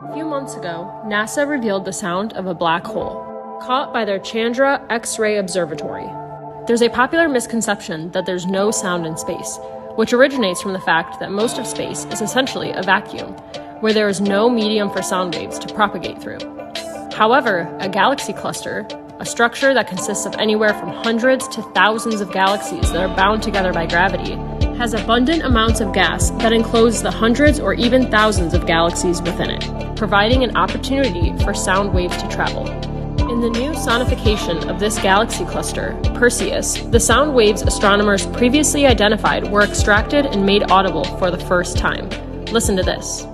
A few months ago, NASA revealed the sound of a black hole, caught by their Chandra X-ray Observatory. There's a popular misconception that there's no sound in space, which originates from the fact that most of space is essentially a vacuum, where there is no medium for sound waves to propagate through. However, a galaxy cluster, a structure that consists of anywhere from hundreds to thousands of galaxies that are bound together by gravity, has abundant amounts of gas that enclose the hundreds or even thousands of galaxies within it, providing an opportunity for sound waves to travel. In the new sonification of this galaxy cluster, Perseus, the sound waves astronomers previously identified were extracted and made audible for the first time. Listen to this.